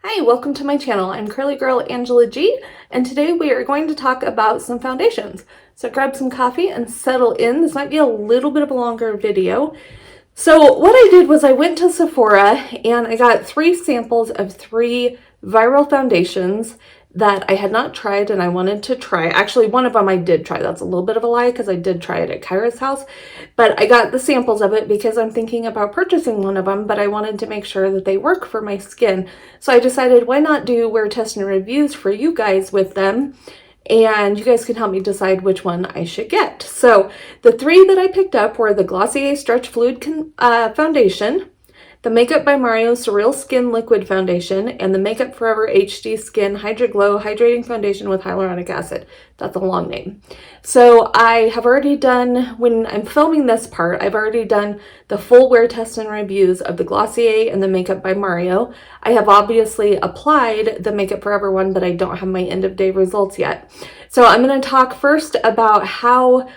Hi, welcome to my channel. I'm CurlyGirlAngelaG, and today we are going to talk about some foundations. So grab some coffee and settle in. This might be a little bit of a longer video. So what I did was I went to Sephora and I got 3 samples of 3 viral foundations that I had not tried and I wanted to try. Actually, one of them I did try. That's a little bit of a lie because I did try it at Kyra's house. But I got the samples of it because I'm thinking about purchasing one of them, but I wanted to make sure that they work for my skin. So I decided why not do wear test and reviews for you guys with them, and you guys can help me decide which one I should get. So the 3 that I picked up were the Glossier Stretch Fluid Foundation, the Makeup by Mario Surreal Skin Liquid Foundation, and the Makeup Forever HD Skin Hydra Glow Hydrating Foundation with Hyaluronic Acid. That's a long name. So I have already done, when I'm filming this part, I've already done the full wear test and reviews of the Glossier and the Makeup by Mario. I have obviously applied the Makeup Forever one, but I don't have my end of day results yet. So I'm going to talk first about how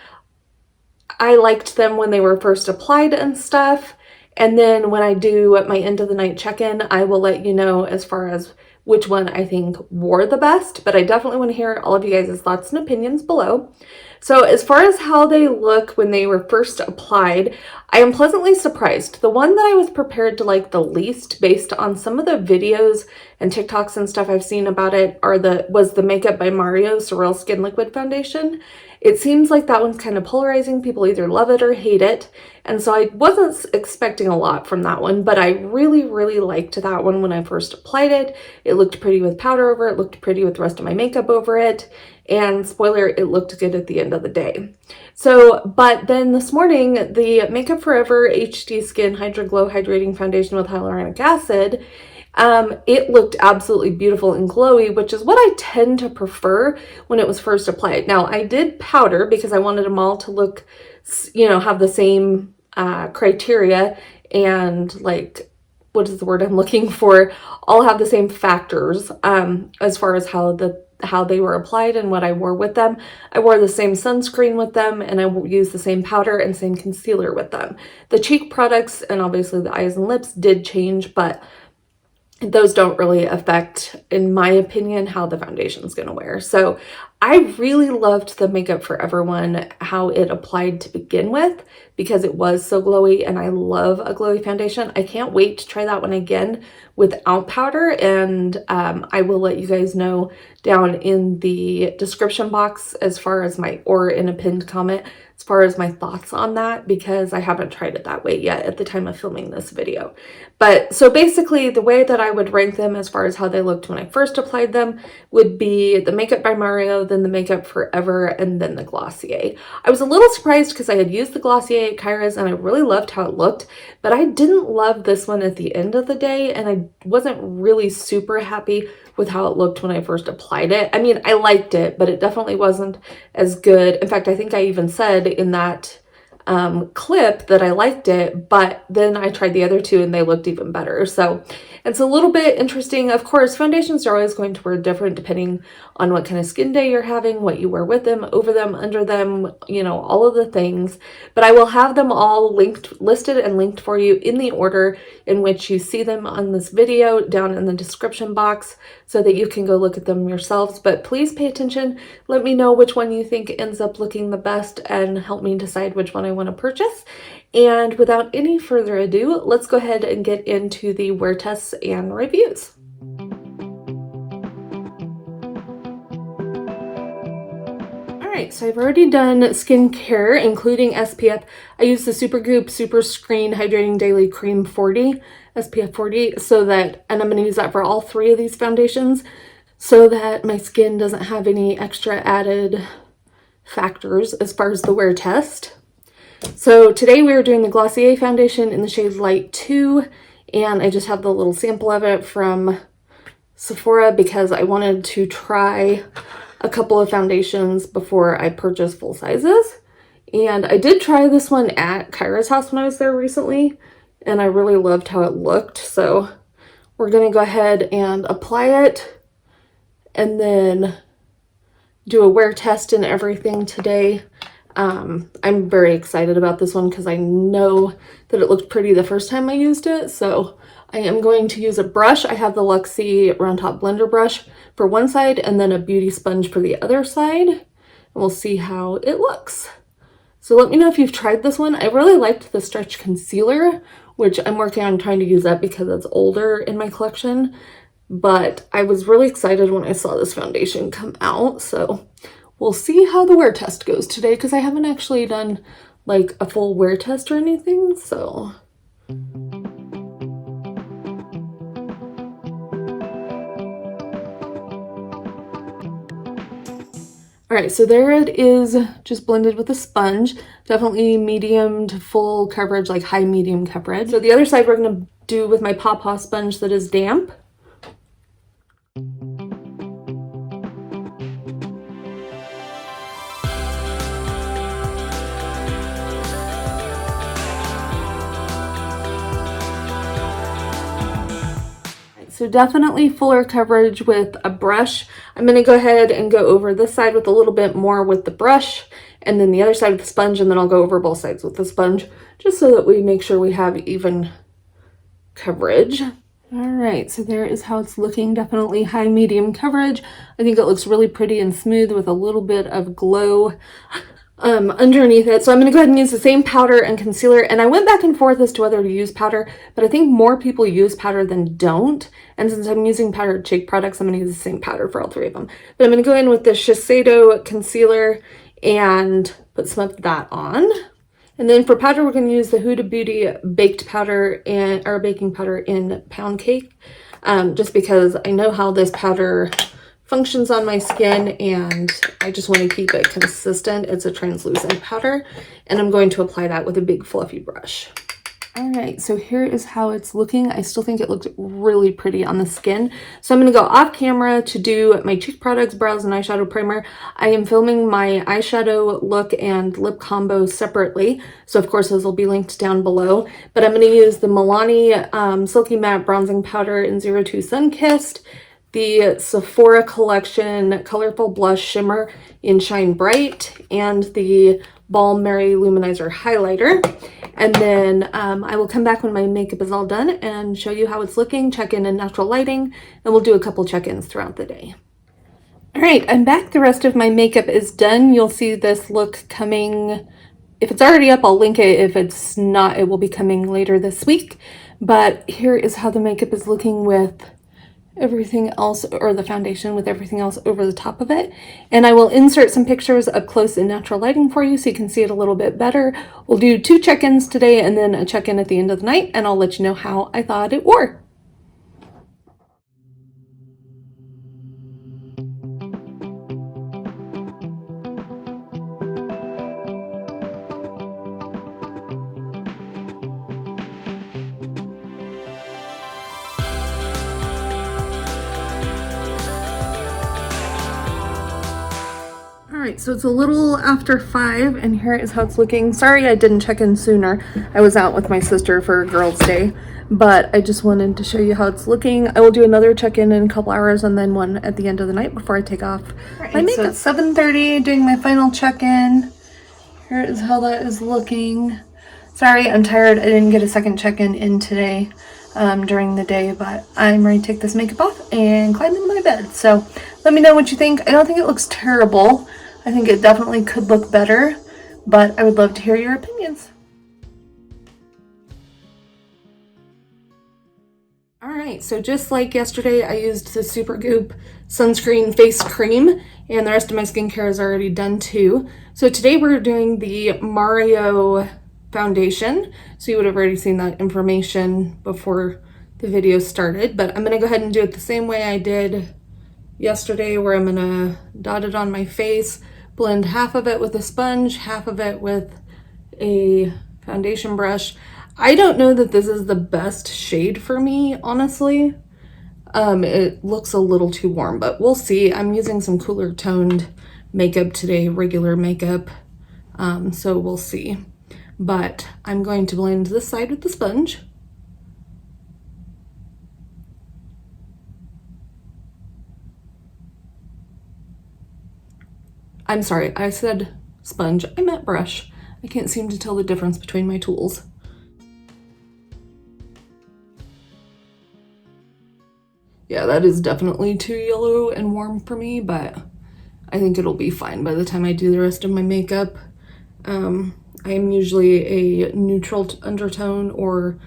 I liked them when they were first applied and stuff. And then when I do my end of the night check-in, I will let you know as far as which one I think wore the best, but I definitely want to hear all of you guys' thoughts and opinions below. So as far as how they look when they were first applied, I am pleasantly surprised. The one that I was prepared to like the least based on some of the videos and TikToks and stuff I've seen about it was the Makeup by Mario Surreal Skin Liquid Foundation. It seems like that one's kind of polarizing. People either love it or hate it. And so I wasn't expecting a lot from that one, but I really liked that one when I first applied it. It looked pretty with powder over it, looked pretty with the rest of my makeup over it. And spoiler, it looked good at the end of the day. So, but then this morning, the Makeup Forever HD Skin Hydra Glow Hydrating Foundation with Hyaluronic Acid, it looked absolutely beautiful and glowy, which is what I tend to prefer when it was first applied. Now, I did powder because I wanted them all to look, you know, have the same criteria and like, what is the word I'm looking for? All have the same factors as far as how they were applied and what I wore with them. I wore the same sunscreen with them, and I used the same powder and same concealer with them. The cheek products and obviously the eyes and lips did change, but those don't really affect, in my opinion, how the foundation is going to wear. So I really loved the Makeup Forever one, how it applied to begin with, because it was so glowy, and I love a glowy foundation. I can't wait to try that one again without powder, and I will let you guys know down in the description box as far as or in a pinned comment as far as my thoughts on that, because I haven't tried it that way yet at the time of filming this video. But so basically the way that I would rank them as far as how they looked when I first applied them would be the Makeup by Mario, then the Makeup Forever, and then the Glossier. I was a little surprised because I had used the Glossier at Kyra's and I really loved how it looked, but I didn't love this one at the end of the day, and I wasn't really super happy with how it looked when I first applied it. I mean, I liked it, but it definitely wasn't as good. In fact, I think I even said in that clip that I liked it, but then I tried the other 2 and they looked even better. So it's a little bit interesting. Of course, foundations are always going to work different depending on what kind of skin day you're having, what you wear with them, over them, under them, you know, all of the things. But I will have them all listed and linked for you in the order in which you see them on this video down in the description box so that you can go look at them yourselves. But please pay attention. Let me know which one you think ends up looking the best and help me decide which one I want to purchase. And without any further ado, let's go ahead and get into the wear tests and reviews. Alright, so I've already done skincare, including SPF. I use the Supergoop Super Screen Hydrating Daily Cream 40, SPF 40, so that, and I'm going to use that for all 3 of these foundations, so that my skin doesn't have any extra added factors as far as the wear test. So today we are doing the Glossier foundation in the shade Light 2, and I just have the little sample of it from Sephora because I wanted to try a couple of foundations before I purchase full sizes. And I did try this one at Kyra's house when I was there recently, and I really loved how it looked. So we're going to go ahead and apply it and then do a wear test and everything today. I'm very excited about this one because I know that it looked pretty the first time I used it, so I am going to use a brush. I have the Luxie Round Top Blender brush for one side and then a beauty sponge for the other side. And we'll see how it looks. So let me know if you've tried this one. I really liked the Stretch Concealer, which I'm working on trying to use that because it's older in my collection. But I was really excited when I saw this foundation come out. So we'll see how the wear test goes today because I haven't actually done like a full wear test or anything. So all right, so there it is, just blended with a sponge. Definitely medium to full coverage, like high medium coverage. So the other side we're gonna do with my Paw sponge that is damp. So definitely fuller coverage with a brush. I'm going to go ahead and go over this side with a little bit more with the brush and then the other side with the sponge, and then I'll go over both sides with the sponge just so that we make sure we have even coverage. All right, so there is how it's looking. Definitely high medium coverage. I think it looks really pretty and smooth with a little bit of glow underneath it. So I'm going to go ahead and use the same powder and concealer, and I went back and forth as to whether to use powder, but I think more people use powder than don't, and since I'm using powdered cheek products, I'm going to use the same powder for all three of them. But I'm going to go in with the Shiseido concealer and put some of that on. And then for powder, we're going to use the Huda Beauty baked powder or baking powder in Pound Cake, just because I know how this powder functions on my skin and I just want to keep it consistent. It's a translucent powder and I'm going to apply that with a big fluffy brush. All right, so here is how it's looking. I still think it looks really pretty on the skin. So I'm going to go off camera to do my cheek products, brows, and eyeshadow primer. I am filming my eyeshadow look and lip combo separately. So of course, those will be linked down below. But I'm going to use the Milani Silky Matte Bronzing Powder in 02 Sunkissed, the Sephora Collection Colorful Blush Shimmer in Shine Bright, and the Balm Mary Luminizer Highlighter. And then I will come back when my makeup is all done and show you how it's looking, check in natural lighting, and we'll do a couple check-ins throughout the day. All right, I'm back. The rest of my makeup is done. You'll see this look coming. If it's already up, I'll link it. If it's not, it will be coming later this week. But here is how the makeup is looking with everything else, or the foundation with everything else over the top of it. And I will insert some pictures up close in natural lighting for you so you can see it a little bit better. We'll do 2 check-ins today and then a check-in at the end of the night, and I'll let you know how I thought it wore. Alright, so it's a little after 5 and here is how it's looking. Sorry I didn't check in sooner. I was out with my sister for Girls' Day, but I just wanted to show you how it's looking. I will do another check-in in a couple hours and then one at the end of the night before I take off my makeup. So it's 7:30, doing my final check-in. Here is how that is looking. Sorry, I'm tired. I didn't get a second check-in in today during the day, but I'm ready to take this makeup off and climb into my bed. So let me know what you think. I don't think it looks terrible. I think it definitely could look better, but I would love to hear your opinions. Alright, so just like yesterday, I used the Supergoop Sunscreen Face Cream, and the rest of my skincare is already done too. So today we're doing the Mario foundation, so you would have already seen that information before the video started, but I'm going to go ahead and do it the same way I did yesterday, where I'm going to dot it on my face, blend half of it with a sponge, half of it with a foundation brush. I don't know that this is the best shade for me, honestly. It looks a little too warm, but we'll see. I'm using some cooler toned makeup today, regular makeup, so we'll see. But I'm going to blend this side with the sponge. I'm sorry, I said sponge, I meant brush. I can't seem to tell the difference between my tools. Yeah, that is definitely too yellow and warm for me, but I think it'll be fine by the time I do the rest of my makeup. I am usually a neutral undertone or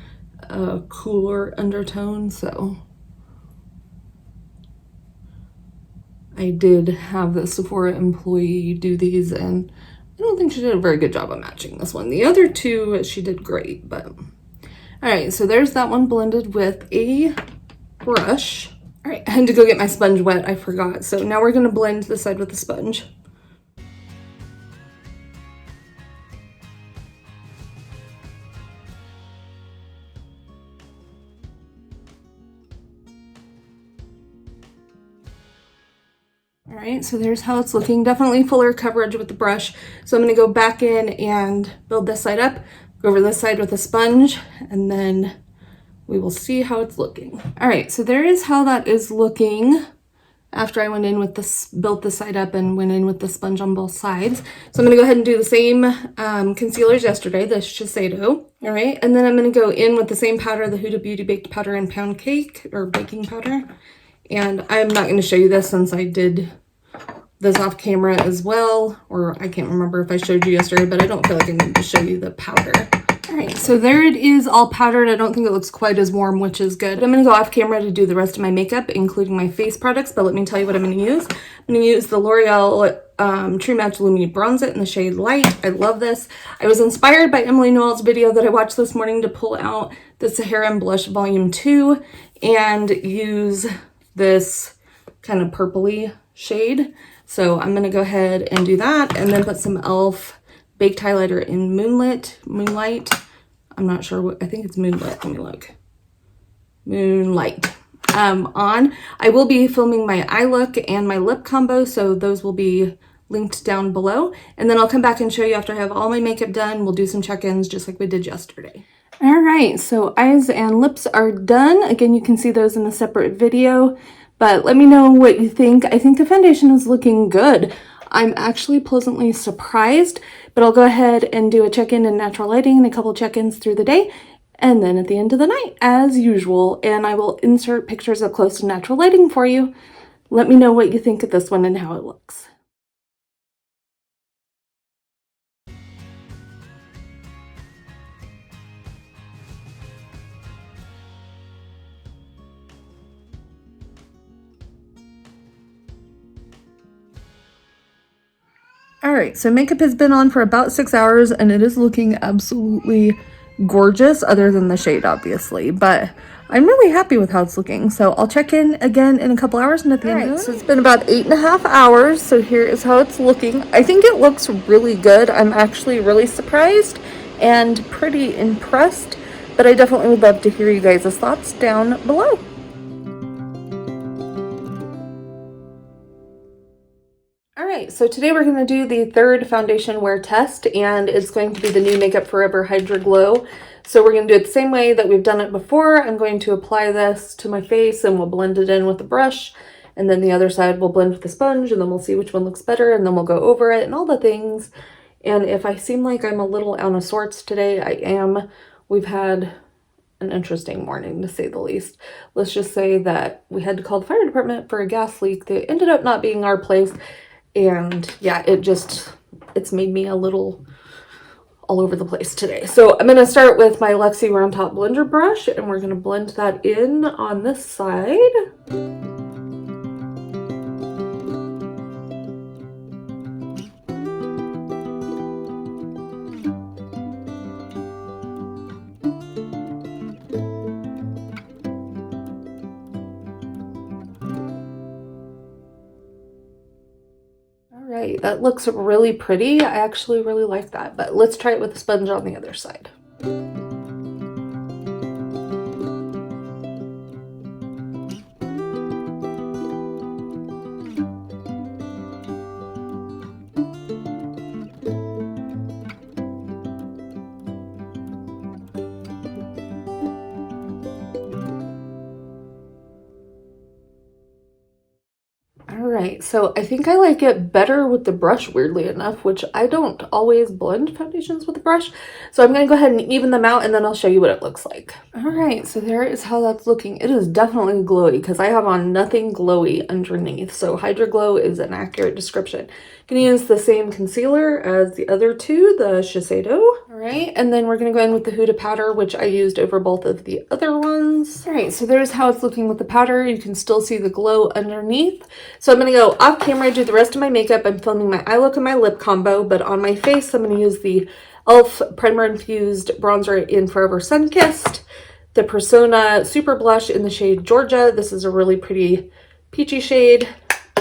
a cooler undertone, so I did have the Sephora employee do these, and I don't think she did a very good job of matching this one. The other two, she did great, but... Alright, so there's that one blended with a brush. Alright, I had to go get my sponge wet, I forgot. So now we're going to blend this side with the sponge. Alright, so there's how it's looking. Definitely fuller coverage with the brush. So I'm going to go back in and build this side up, go over this side with a sponge, and then we will see how it's looking. Alright, so there is how that is looking after I went in with this, built the side up and went in with the sponge on both sides. So I'm going to go ahead and do the same concealer as yesterday, the Shiseido. Alright, and then I'm going to go in with the same powder, the Huda Beauty Baked Powder and Pound Cake, or baking powder. And I'm not going to show you this since I did this off camera as well, or I can't remember if I showed you yesterday, but I don't feel like I need to show you the powder. All right, so there it is, all powdered. I don't think it looks quite as warm, which is good. I'm going to go off camera to do the rest of my makeup, including my face products, but let me tell you what I'm going to use. I'm going to use the L'Oreal True Match Lumini Bronze It in the shade Light. I love this. I was inspired by Emily Noel's video that I watched this morning to pull out the Sahara Blush Volume 2 and use this kind of purpley shade. So I'm going to go ahead and do that and then put some e.l.f. Baked Highlighter in Moonlight. I'm not sure what, I think it's Moonlit. Let me look. Moonlight. On. I will be filming my eye look and my lip combo, so those will be linked down below. And then I'll come back and show you after I have all my makeup done. We'll do some check-ins just like we did yesterday. All right, so eyes and lips are done. Again, you can see those in a separate video, but let me know what you think. I think the foundation is looking good. I'm actually pleasantly surprised, but I'll go ahead and do a check-in in natural lighting and a couple check-ins through the day, and then at the end of the night, as usual, and I will insert pictures up close to natural lighting for you. Let me know what you think of this one and how it looks. Alright, so makeup has been on for about 6 hours and it is looking absolutely gorgeous, other than the shade obviously, but I'm really happy with how it's looking. So I'll check in again in a couple hours and at the end of the night. So it's been about 8.5 hours, so here is how it's looking. I think it looks really good. I'm actually really surprised and pretty impressed, but I definitely would love to hear you guys' thoughts down below. Alright, so today we're going to do the third foundation wear test, and it's going to be the new Makeup Forever Hydra Glow. So we're going to do it the same way that we've done it before. I'm going to apply this to my face and we'll blend it in with the brush, and then the other side we'll blend with the sponge, and then we'll see which one looks better, and then we'll go over it and all the things. And if I seem like I'm a little out of sorts today, I am. We've had an interesting morning, to say the least. Let's just say that we had to call the fire department for a gas leak that ended up not being our place. And yeah, it's made me a little all over the place today. So I'm going to start with my Luxie Round Top Blender brush, and we're going to blend that in on this side. Alright, that looks really pretty. I actually really like that, but let's try it with the sponge on the other side. Alright, so I think I like it better with the brush, weirdly enough, which I don't always blend foundations with a brush. So I'm going to go ahead and even them out, and then I'll show you what it looks like. Alright, so there is how that's looking. It is definitely glowy because I have on nothing glowy underneath. So Hydra Glow is an accurate description. I'm going to use the same concealer as the other two, the Shiseido. Alright, and then we're going to go in with the Huda powder, which I used over both of the other ones. Alright, so there's how it's looking with the powder. You can still see the glow underneath. So I'm going to go off camera, do the rest of my makeup. I'm filming my eye look and my lip combo, but on my face, I'm going to use the e.l.f. Primer Infused Bronzer in Forever Sunkissed, the Persona Super Blush in the shade Georgia. This is a really pretty peachy shade,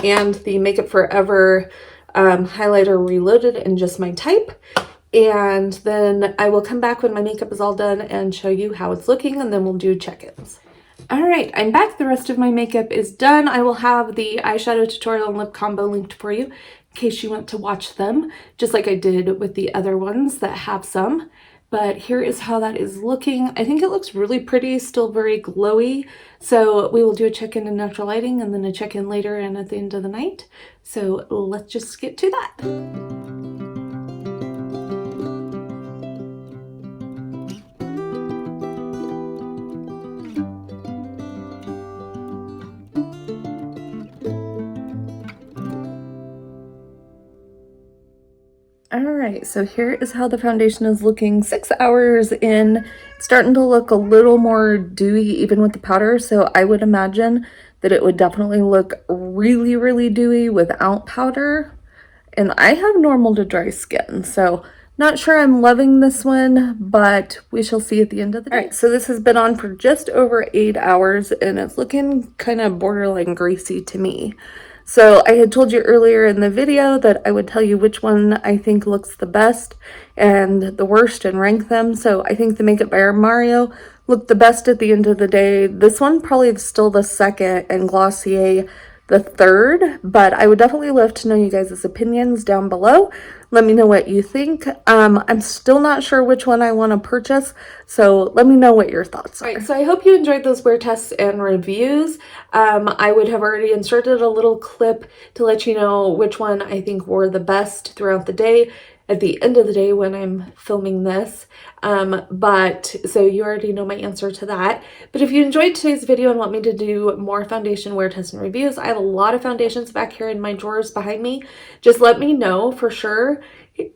and the Makeup Forever highlighter Reloaded in Just My Type. And then I will come back when my makeup is all done and show you how it's looking, and then we'll do check-ins. Alright, I'm back. The rest of my makeup is done. I will have the eyeshadow tutorial and lip combo linked for you in case you want to watch them, just like I did with the other ones that have some. But here is how that is looking. I think it looks really pretty, still very glowy. So we will do a check-in in natural lighting and then a check-in later and at the end of the night. So let's just get to that. Alright, so here is how the foundation is looking 6 hours in. It's starting to look a little more dewy even with the powder, so I would imagine that it would definitely look really, really dewy without powder. And I have normal to dry skin, so not sure I'm loving this one, but we shall see at the end of the day. Alright, so this has been on for just over 8 hours, and it's looking kind of borderline greasy to me. So I had told you earlier in the video that I would tell you which one I think looks the best and the worst and rank them. So I think the Makeup by Mario looked the best at the end of the day. This one probably is still the second and Glossier the third, but I would definitely love to know you guys' opinions down below. Let me know what you think. I'm still not sure which one I want to purchase, so let me know what your thoughts are. All right, so I hope you enjoyed those wear tests and reviews. I would have already inserted a little clip to let you know which one I think wore the best throughout the day at the end of the day when I'm filming this. But so you already know my answer to that. But if you enjoyed today's video and want me to do more foundation wear tests and reviews, I have a lot of foundations back here in my drawers behind me. Just let me know for sure.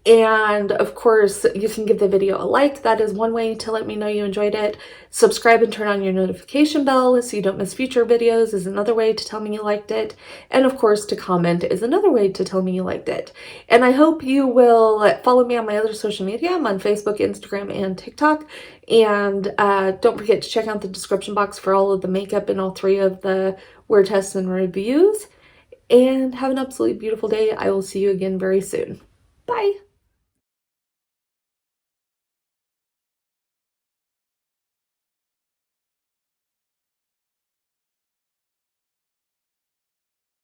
And of course, you can give the video a like. That is one way to let me know you enjoyed it. Subscribe and turn on your notification bell so you don't miss future videos is another way to tell me you liked it. And of course, to comment is another way to tell me you liked it. And I hope you will follow me on my other social media. I'm on Facebook, Instagram, and TikTok. And don't forget to check out the description box for all of the makeup and all 3 of the wear tests and reviews. And have an absolutely beautiful day. I will see you again very soon. Bye.